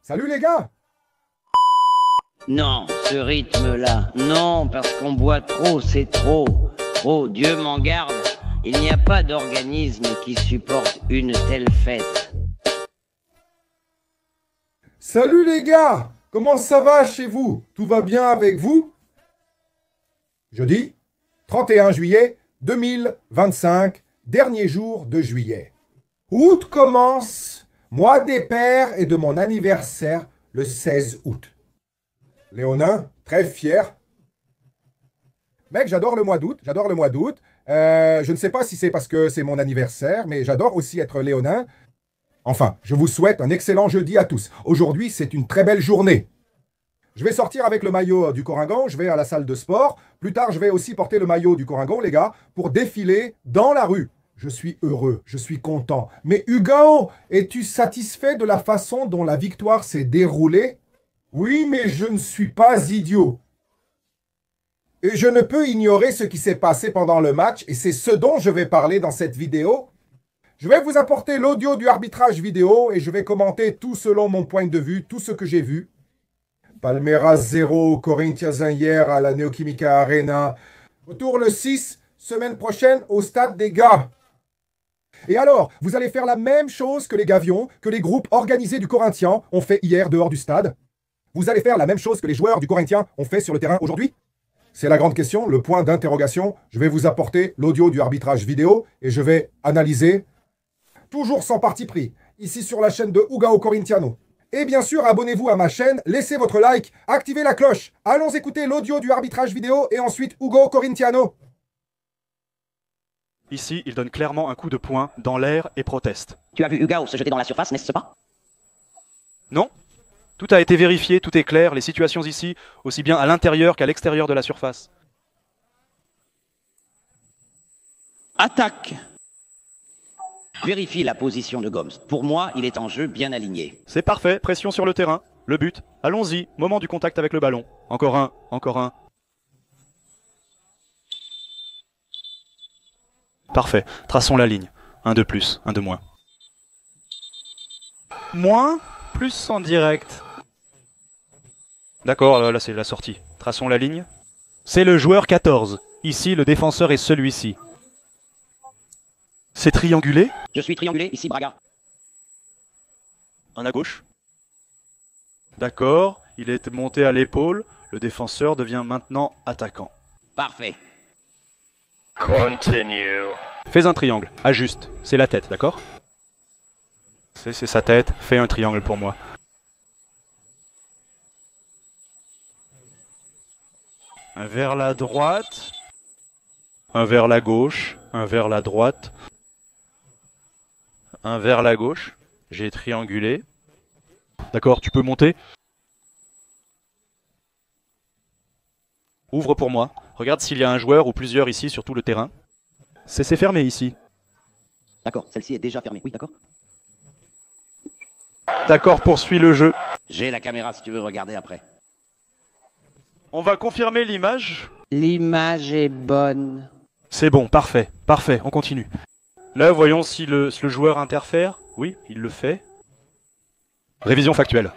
Salut les gars! Non, ce rythme-là, non, parce qu'on boit trop, c'est trop. Trop, Dieu m'en garde. Il n'y a pas d'organisme qui supporte une telle fête. Salut les gars! Comment ça va chez vous? Tout va bien avec vous? Jeudi 31 juillet 2025, dernier jour de juillet. Août commence, mois des pères et de mon anniversaire le 16 août. Léonin, très fier. Mec, j'adore le mois d'août, j'adore le mois d'août. Je ne sais pas si c'est parce que c'est mon anniversaire, mais j'adore aussi être léonin. Enfin, je vous souhaite un excellent jeudi à tous. Aujourd'hui, c'est une très belle journée. Je vais sortir avec le maillot du Coringon, je vais à la salle de sport. Plus tard, je vais aussi porter le maillot du Coringon, les gars, pour défiler dans la rue. Je suis heureux, je suis content. Mais Hugo, es-tu satisfait de la façon dont la victoire s'est déroulée? Oui, mais je ne suis pas idiot. Et je ne peux ignorer ce qui s'est passé pendant le match, et c'est ce dont je vais parler dans cette vidéo. Je vais vous apporter l'audio du arbitrage vidéo, et je vais commenter tout selon mon point de vue, tout ce que j'ai vu. Palmeiras 0, Corinthians 1 hier à la Neoquímica Arena. Retour le 6, semaine prochaine au stade des gars. Et alors, vous allez faire la même chose que les Gavions, que les groupes organisés du Corinthien ont fait hier dehors du stade? Vous allez faire la même chose que les joueurs du Corinthien ont fait sur le terrain aujourd'hui? C'est la grande question, le point d'interrogation. Je vais vous apporter l'audio du arbitrage vidéo et je vais analyser, toujours sans parti pris, ici sur la chaîne de Hugo Corintiano. Et bien sûr, abonnez-vous à ma chaîne, laissez votre like, activez la cloche. Allons écouter l'audio du arbitrage vidéo et ensuite Hugo Corintiano. Ici, il donne clairement un coup de poing dans l'air et proteste. Tu as vu Hugo se jeter dans la surface, n'est-ce pas? Non, tout a été vérifié, tout est clair, les situations ici, aussi bien à l'intérieur qu'à l'extérieur de la surface. Attaque! Vérifie la position de Gomes. Pour moi, il est en jeu bien aligné. C'est parfait, pression sur le terrain, le but, allons-y, moment du contact avec le ballon. Encore un, encore un. Parfait, traçons la ligne. Un de plus, un de moins. Moins, plus en direct. D'accord, là c'est la sortie. Traçons la ligne. C'est le joueur 14. Ici, le défenseur est celui-ci. C'est triangulé. Je suis triangulé, ici Braga. Un à gauche. D'accord, il est monté à l'épaule. Le défenseur devient maintenant attaquant. Parfait. Continue. Fais un triangle, ajuste. C'est la tête, d'accord? C'est sa tête, fais un triangle pour moi. Un vers la droite. Un vers la gauche. Un vers la droite. Un vers la gauche. J'ai triangulé. D'accord, tu peux monter. Ouvre pour moi. Regarde s'il y a un joueur ou plusieurs ici sur tout le terrain. C'est fermé ici. D'accord, celle-ci est déjà fermée. Oui, d'accord. D'accord, poursuis le jeu. J'ai la caméra si tu veux regarder après. On va confirmer l'image. L'image est bonne. C'est bon, parfait, parfait, on continue. Là, voyons si le joueur interfère. Oui, il le fait. Révision factuelle.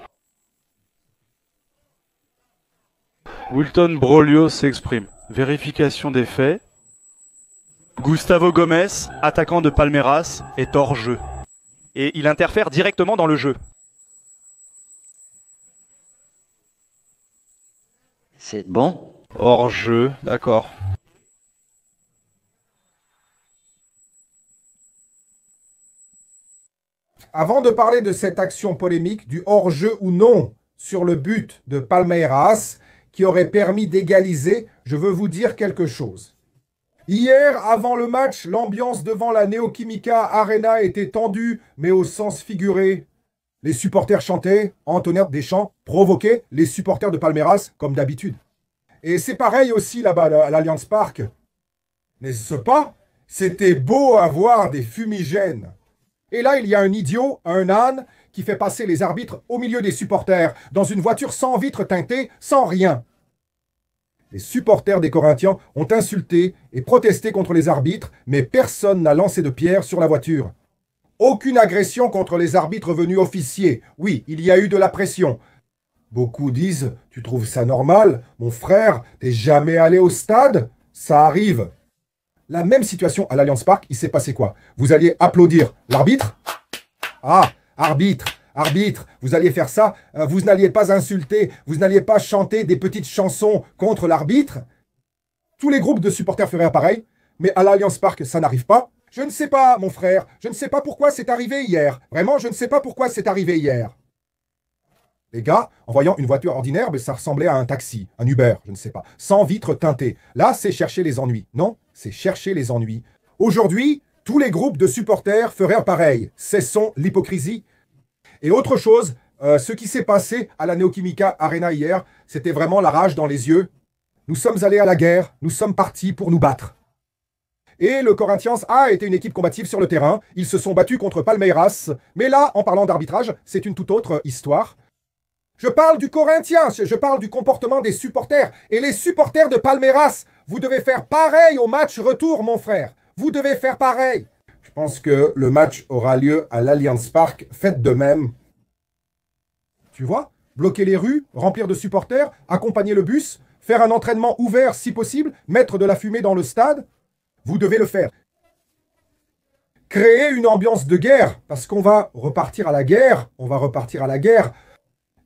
Wilton Broglio s'exprime. Vérification des faits. Gustavo Gomes, attaquant de Palmeiras, est hors jeu. Et il interfère directement dans le jeu. C'est bon? Hors jeu, d'accord. Avant de parler de cette action polémique, du hors-jeu ou non sur le but de Palmeiras, qui aurait permis d'égaliser, je veux vous dire quelque chose. Hier, avant le match, l'ambiance devant la Neoquímica Arena était tendue, mais au sens figuré. Les supporters chantaient, entonnèrent des chants, provoquaient les supporters de Palmeiras, comme d'habitude. Et c'est pareil aussi là-bas, à l'Allianz Park. N'est-ce pas? C'était beau à voir des fumigènes. Et là, il y a un idiot, un âne, qui fait passer les arbitres au milieu des supporters, dans une voiture sans vitres teintées, sans rien. Les supporters des Corinthiens ont insulté et protesté contre les arbitres, mais personne n'a lancé de pierre sur la voiture. Aucune agression contre les arbitres venus officier. Oui, il y a eu de la pression. Beaucoup disent, tu trouves ça normal? Mon frère, t'es jamais allé au stade? Ça arrive. La même situation à l'Allianz Park, il s'est passé quoi? Vous alliez applaudir l'arbitre? Ah, arbitre, arbitre, vous alliez faire ça, vous n'alliez pas insulter, vous n'alliez pas chanter des petites chansons contre l'arbitre. Tous les groupes de supporters feraient pareil, mais à l'Allianz Park, ça n'arrive pas. Je ne sais pas, mon frère, je ne sais pas pourquoi c'est arrivé hier. Vraiment, je ne sais pas pourquoi c'est arrivé hier. Les gars, en voyant une voiture ordinaire, ça ressemblait à un taxi, un Uber, je ne sais pas, sans vitres teintées. Là, c'est chercher les ennuis. Non, c'est chercher les ennuis. Aujourd'hui, tous les groupes de supporters feraient pareil. Cessons l'hypocrisie. Et autre chose, ce qui s'est passé à la Neoquímica Arena hier, c'était vraiment la rage dans les yeux. Nous sommes allés à la guerre, nous sommes partis pour nous battre. Et le Corinthians a été une équipe combative sur le terrain. Ils se sont battus contre Palmeiras. Mais là, en parlant d'arbitrage, c'est une toute autre histoire. Je parle du Corinthians, je parle du comportement des supporters. Et les supporters de Palmeiras, vous devez faire pareil au match retour, mon frère. Vous devez faire pareil. Je pense que le match aura lieu à l'Allianz Park. Faites de même. Tu vois? Bloquer les rues, remplir de supporters, accompagner le bus, faire un entraînement ouvert si possible, mettre de la fumée dans le stade. Vous devez le faire. Créer une ambiance de guerre, parce qu'on va repartir à la guerre. On va repartir à la guerre.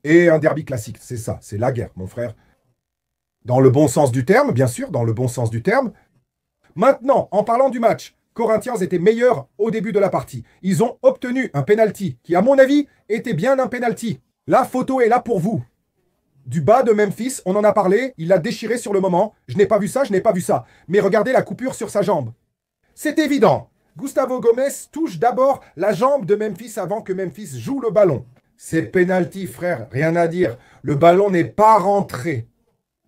Et un derby classique, c'est ça, c'est la guerre, mon frère. Dans le bon sens du terme, bien sûr, dans le bon sens du terme. Maintenant, en parlant du match, Corinthians était meilleur au début de la partie. Ils ont obtenu un penalty qui, à mon avis, était bien un penalty. La photo est là pour vous. Du bas de Memphis, on en a parlé, il l'a déchiré sur le moment. Je n'ai pas vu ça, je n'ai pas vu ça. Mais regardez la coupure sur sa jambe. C'est évident. Gustavo Gomes touche d'abord la jambe de Memphis avant que Memphis joue le ballon. C'est penalty, frère, rien à dire. Le ballon n'est pas rentré.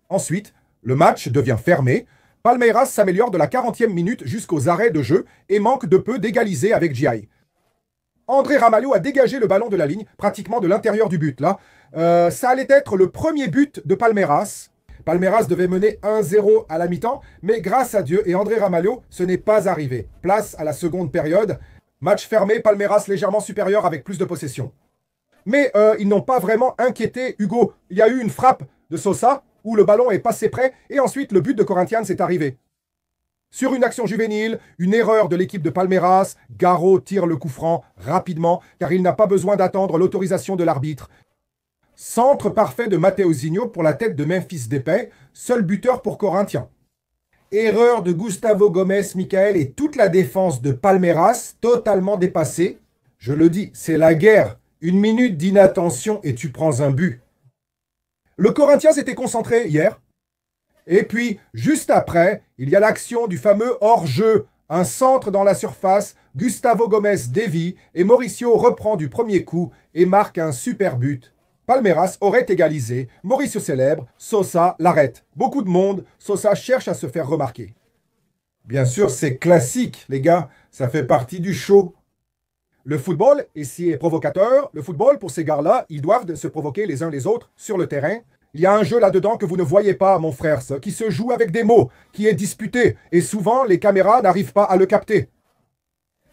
Ensuite, le match devient fermé. Palmeiras s'améliore de la 40e minute jusqu'aux arrêts de jeu et manque de peu d'égaliser avec GI. André Ramalho a dégagé le ballon de la ligne, pratiquement de l'intérieur du but, là. Ça allait être le premier but de Palmeiras. Palmeiras devait mener 1-0 à la mi-temps, mais grâce à Dieu et André Ramalho, ce n'est pas arrivé. Place à la seconde période. Match fermé, Palmeiras légèrement supérieur avec plus de possession. Mais ils n'ont pas vraiment inquiété Hugo. Il y a eu une frappe de Sosa où le ballon est passé près et ensuite le but de Corinthians est arrivé. Sur une action juvénile, une erreur de l'équipe de Palmeiras, Garro tire le coup franc rapidement car il n'a pas besoin d'attendre l'autorisation de l'arbitre. Centre parfait de Mateuzinho pour la tête de Memphis Depay, seul buteur pour Corinthians. Erreur de Gustavo Gomes, Michael et toute la défense de Palmeiras, totalement dépassée. Je le dis, c'est la guerre. Une minute d'inattention et tu prends un but. Le Corinthians était concentré hier. Et puis, juste après, il y a l'action du fameux hors-jeu. Un centre dans la surface, Gustavo Gomes dévie et Mauricio reprend du premier coup et marque un super but. Palmeiras aurait égalisé, Mauricio célèbre, Sosa l'arrête. Beaucoup de monde, Sosa cherche à se faire remarquer. Bien sûr, c'est classique, les gars, ça fait partie du show. Le football, ici, est provocateur. Le football, pour ces gars-là, ils doivent se provoquer les uns les autres sur le terrain. Il y a un jeu là-dedans que vous ne voyez pas, mon frère, qui se joue avec des mots, qui est disputé. Et souvent, les caméras n'arrivent pas à le capter.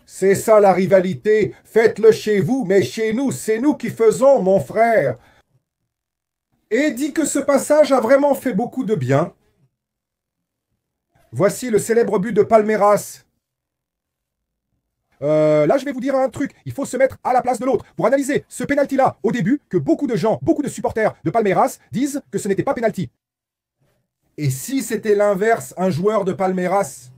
C'est ça la rivalité. Faites-le chez vous, mais chez nous, c'est nous qui faisons, mon frère. Et dit que ce passage a vraiment fait beaucoup de bien. Voici le célèbre but de Palmeiras. Là, je vais vous dire un truc. Il faut se mettre à la place de l'autre. Pour analyser ce penalty-là, au début, que beaucoup de gens, beaucoup de supporters de Palmeiras disent que ce n'était pas penalty. Et si c'était l'inverse, un joueur de Palmeiras?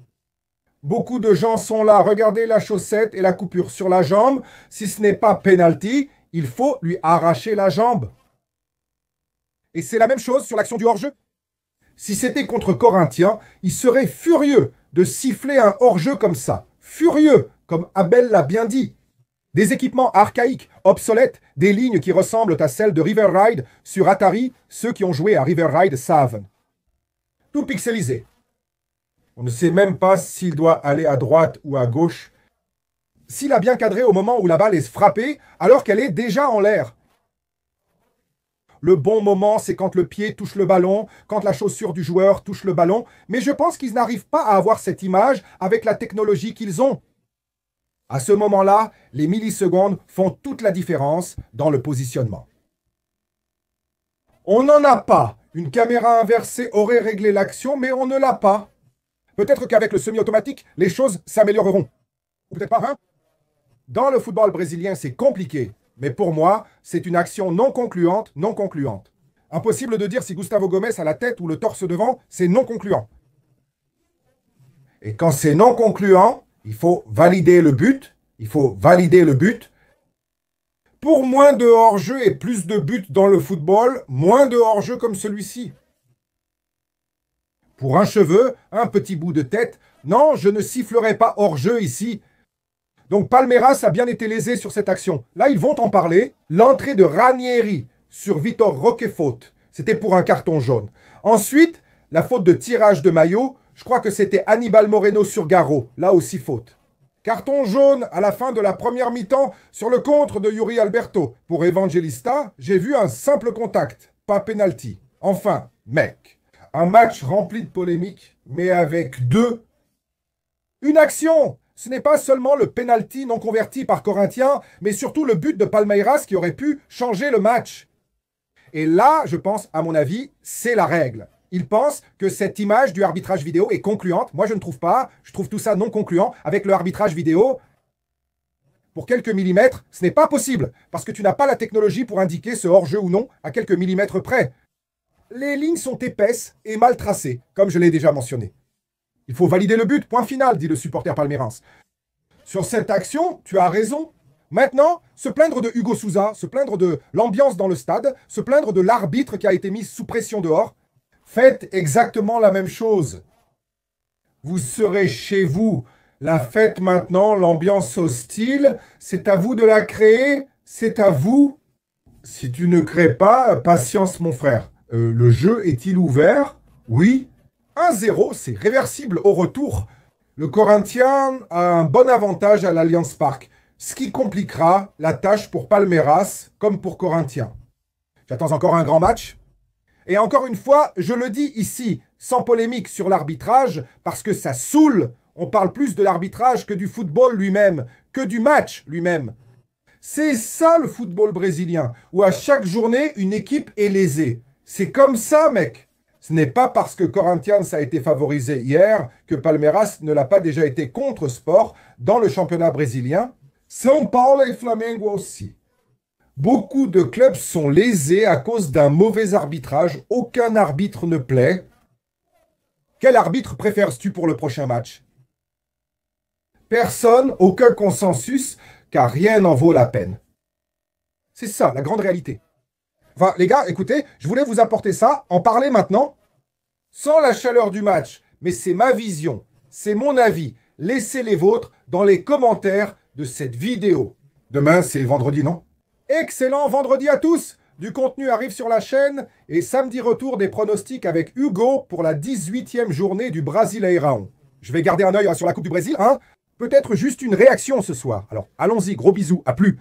Beaucoup de gens sont là. Regardez la chaussette et la coupure sur la jambe. Si ce n'est pas penalty, il faut lui arracher la jambe. Et c'est la même chose sur l'action du hors-jeu. Si c'était contre Corinthians, il serait furieux de siffler un hors-jeu comme ça. Furieux, comme Abel l'a bien dit. Des équipements archaïques, obsolètes, des lignes qui ressemblent à celles de River Ride sur Atari, ceux qui ont joué à River Ride savent. Tout pixelisé. On ne sait même pas s'il doit aller à droite ou à gauche. S'il a bien cadré au moment où la balle est frappée, alors qu'elle est déjà en l'air. Le bon moment, c'est quand le pied touche le ballon, quand la chaussure du joueur touche le ballon. Mais je pense qu'ils n'arrivent pas à avoir cette image avec la technologie qu'ils ont. À ce moment-là, les millisecondes font toute la différence dans le positionnement. On n'en a pas. Une caméra inversée aurait réglé l'action, mais on ne l'a pas. Peut-être qu'avec le semi-automatique, les choses s'amélioreront. Ou peut-être pas, hein? Dans le football brésilien, c'est compliqué. Mais pour moi, c'est une action non concluante, non concluante. Impossible de dire si Gustavo Gomes a la tête ou le torse devant, c'est non concluant. Et quand c'est non concluant, il faut valider le but. Il faut valider le but. Pour moins de hors-jeu et plus de buts dans le football, moins de hors-jeu comme celui-ci. Pour un cheveu, un petit bout de tête, non, je ne sifflerai pas hors-jeu ici. Donc Palmeiras a bien été lésé sur cette action. Là, ils vont en parler. L'entrée de Ranieri sur Vitor Roque faute. C'était pour un carton jaune. Ensuite, la faute de tirage de maillot. Je crois que c'était Aníbal Moreno sur Garro. Là aussi faute. Carton jaune à la fin de la première mi-temps sur le contre de Yuri Alberto. Pour Evangelista, j'ai vu un simple contact, pas penalty. Enfin, mec, un match rempli de polémiques, mais avec une action. Ce n'est pas seulement le penalty non converti par Corinthians, mais surtout le but de Palmeiras qui aurait pu changer le match. Et là, je pense, à mon avis, c'est la règle. Ils pensent que cette image du arbitrage vidéo est concluante. Moi, je ne trouve pas. Je trouve tout ça non concluant. Avec le arbitrage vidéo, pour quelques millimètres, ce n'est pas possible. Parce que tu n'as pas la technologie pour indiquer ce hors-jeu ou non à quelques millimètres près. Les lignes sont épaisses et mal tracées, comme je l'ai déjà mentionné. Il faut valider le but, point final, dit le supporter palmeirense. Sur cette action, tu as raison. Maintenant, se plaindre de Hugo Souza, se plaindre de l'ambiance dans le stade, se plaindre de l'arbitre qui a été mis sous pression dehors, faites exactement la même chose. Vous serez chez vous. La fête maintenant, l'ambiance hostile, c'est à vous de la créer, c'est à vous. Si tu ne crées pas, patience mon frère. Le jeu est-il ouvert? Oui. 1-0, c'est réversible au retour. Le Corinthians a un bon avantage à l'Allianz Park, ce qui compliquera la tâche pour Palmeiras comme pour Corinthians. J'attends encore un grand match. Et encore une fois, je le dis ici, sans polémique sur l'arbitrage, parce que ça saoule. On parle plus de l'arbitrage que du football lui-même, que du match lui-même. C'est ça le football brésilien, où à chaque journée, une équipe est lésée. C'est comme ça, mec. Ce n'est pas parce que Corinthians a été favorisé hier que Palmeiras ne l'a pas déjà été contre sport dans le championnat brésilien. São Paulo et Flamengo aussi. Beaucoup de clubs sont lésés à cause d'un mauvais arbitrage. Aucun arbitre ne plaît. Quel arbitre préfères-tu pour le prochain match? Personne, aucun consensus, car rien n'en vaut la peine. C'est ça, la grande réalité. Enfin, les gars, écoutez, je voulais vous apporter ça, en parler maintenant, sans la chaleur du match, mais c'est ma vision, c'est mon avis. Laissez les vôtres dans les commentaires de cette vidéo. Demain, c'est vendredi, non? Excellent vendredi à tous! Du contenu arrive sur la chaîne et samedi retour des pronostics avec Hugo pour la 18e journée du Brasileirão. Je vais garder un œil sur la Coupe du Brésil, hein? Peut-être juste une réaction ce soir. Alors, allons-y, gros bisous, à plus!